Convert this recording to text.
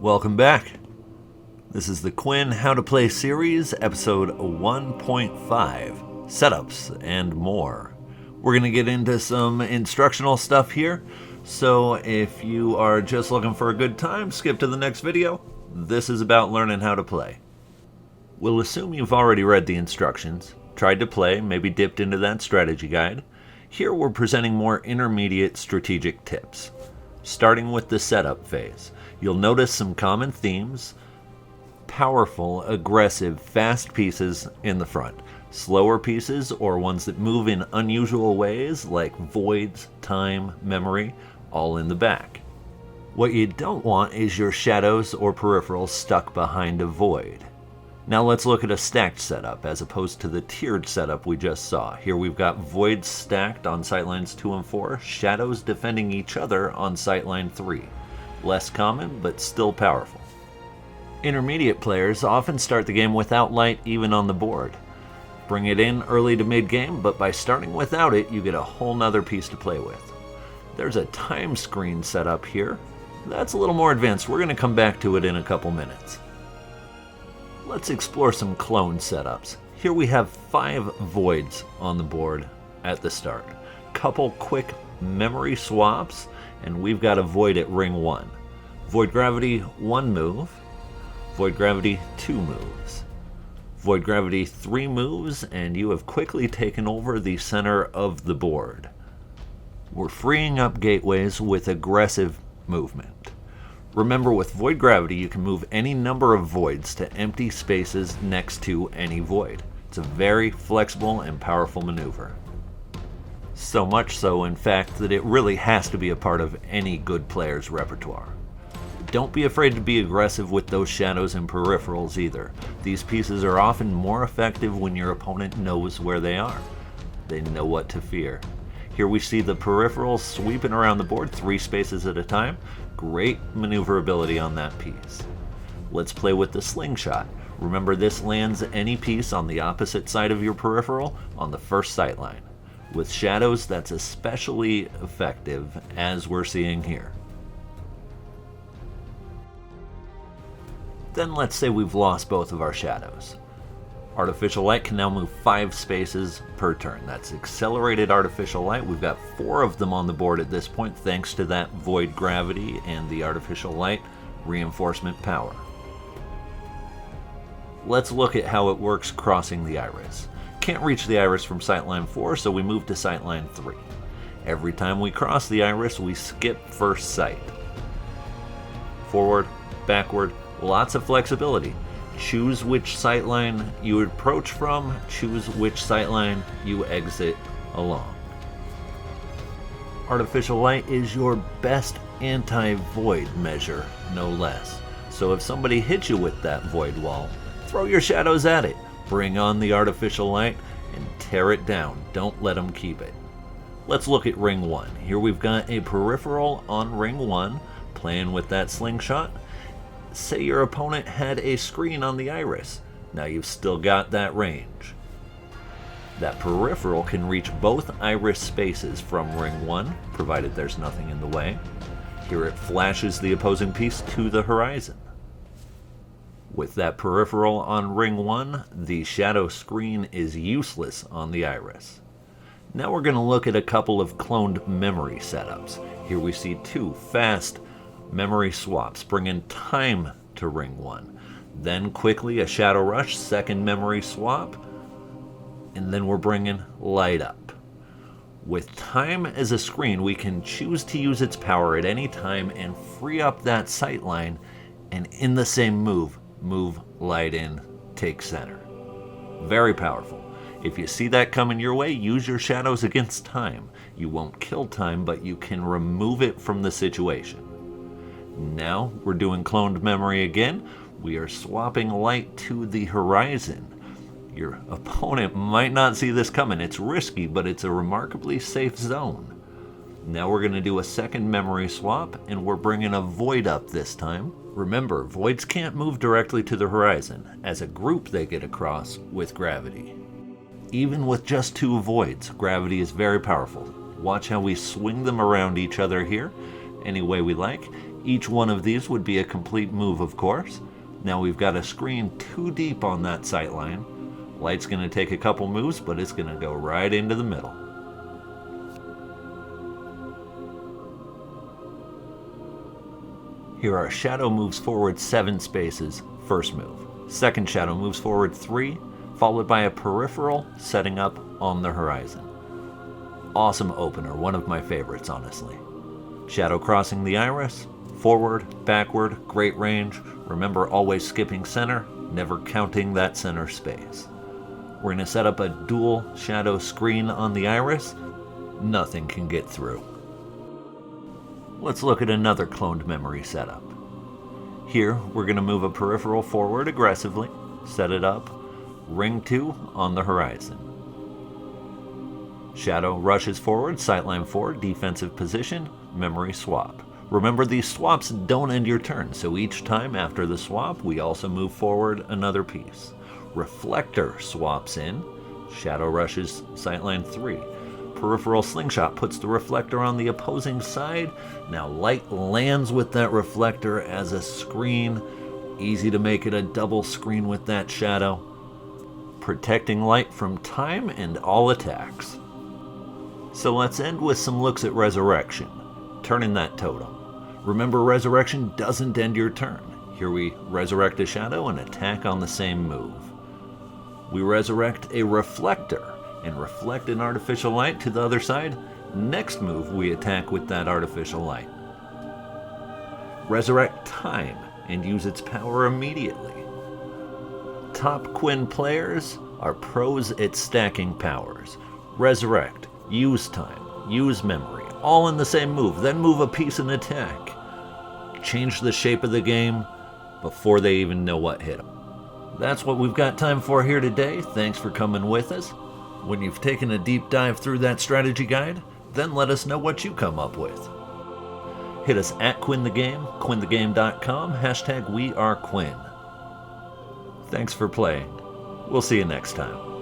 Welcome back. This is the Quinn How to Play series, episode 1.5, Setups and More. We're going to get into some instructional stuff here, so if you are just looking for a good time, skip to the next video. This is about learning how to play. We'll assume you've already read the instructions, tried to play, maybe dipped into that strategy guide. Here we're presenting more intermediate strategic tips. Starting with the setup phase, you'll notice some common themes: powerful, aggressive, fast pieces in the front, slower pieces or ones that move in unusual ways like voids, time, memory, all in the back. What you don't want is your shadows or peripherals stuck behind a void. Now let's look at a stacked setup as opposed to the tiered setup we just saw. Here we've got voids stacked on sightlines 2 and 4, shadows defending each other on sightline 3. Less common, but still powerful. Intermediate players often start the game without light even on the board. Bring it in early to mid-game, but by starting without it, you get a whole nother piece to play with. There's a time screen set up here. That's a little more advanced. We're going to come back to it in a couple minutes. Let's explore some clone setups. Here we have 5 voids on the board at the start. Couple quick memory swaps, and we've got a void at ring 1. Void gravity 1 move, void gravity 2 moves, void gravity 3 moves, and you have quickly taken over the center of the board. We're freeing up gateways with aggressive movement. Remember, with void gravity, you can move any number of voids to empty spaces next to any void. It's a very flexible and powerful maneuver. So much so, in fact, that it really has to be a part of any good player's repertoire. Don't be afraid to be aggressive with those shadows and peripherals either. These pieces are often more effective when your opponent knows where they are. They know what to fear. Here we see the peripherals sweeping around the board 3 spaces at a time. Great maneuverability on that piece. Let's play with the slingshot. Remember, this lands any piece on the opposite side of your peripheral on the first sightline. With shadows, that's especially effective, as we're seeing here. Then let's say we've lost both of our shadows. Artificial light can now move 5 spaces per turn. That's accelerated artificial light. We've got 4 of them on the board at this point, thanks to that void gravity and the artificial light reinforcement power. Let's look at how it works crossing the iris. Can't reach the iris from sightline 4, so we move to sightline 3. Every time we cross the iris, we skip first sight. Forward, backward, lots of flexibility. Choose which sightline you approach from, choose which sightline you exit along. Artificial light is your best anti-void measure, no less. So if somebody hits you with that void wall, throw your shadows at it. Bring on the artificial light and tear it down. Don't let them keep it. Let's look at ring 1. Here we've got a peripheral on ring 1, playing with that slingshot. Say your opponent had a screen on the iris. Now you've still got that range. That peripheral can reach both iris spaces from ring 1, provided there's nothing in the way. Here it flashes the opposing piece to the horizon. With that peripheral on ring 1, the shadow screen is useless on the iris. Now we're going to look at a couple of cloned memory setups. Here we see 2 fast memory swaps, bringing time to ring 1. Then quickly a shadow rush, second memory swap, and then we're bringing light up. With time as a screen, we can choose to use its power at any time and free up that sightline, and in the same move light in, take center. Very powerful. If you see that coming your way, use your shadows against time. You won't kill time, but you can remove it from the situation. Now we're doing cloned memory again. We are swapping light to the horizon. Your opponent might not see this coming. It's risky, but it's a remarkably safe zone. Now we're going to do a second memory swap, and we're bringing a void up this time. Remember, voids can't move directly to the horizon. As a group, they get across with gravity. Even with just 2 voids, gravity is very powerful. Watch how we swing them around each other here, any way we like. Each one of these would be a complete move, of course. Now we've got a screen too deep on that sight line. Light's going to take a couple moves, but it's going to go right into the middle. Here our shadow moves forward 7 spaces, first move. Second shadow moves forward 3, followed by a peripheral setting up on the horizon. Awesome opener, one of my favorites, honestly. Shadow crossing the iris, forward, backward, great range. Remember, always skipping center, never counting that center space. We're going to set up a dual shadow screen on the iris. Nothing can get through. Let's look at another cloned memory setup. Here, we're going to move a peripheral forward aggressively, set it up, ring 2 on the horizon. Shadow rushes forward, sightline 4, defensive position, memory swap. Remember, these swaps don't end your turn, so each time after the swap, we also move forward another piece. Reflector swaps in, shadow rushes sightline 3. Peripheral slingshot puts the reflector on the opposing side. Now light lands with that reflector as a screen. Easy to make it a double screen with that shadow. Protecting light from time and all attacks. So let's end with some looks at Resurrection. Turning that totem. Remember, Resurrection doesn't end your turn. Here we resurrect a shadow and attack on the same move. We resurrect a reflector and reflect an artificial light to the other side. Next move, we attack with that artificial light. Resurrect time and use its power immediately. Top Quinn players are pros at stacking powers. Resurrect, use time, use memory, all in the same move, then move a piece and attack. Change the shape of the game before they even know what hit them. That's what we've got time for here today. Thanks for coming with us. When you've taken a deep dive through that strategy guide, then let us know what you come up with. Hit us at Quinn the Game, quinthegame.com, #WeAreQuinn. Thanks for playing. We'll see you next time.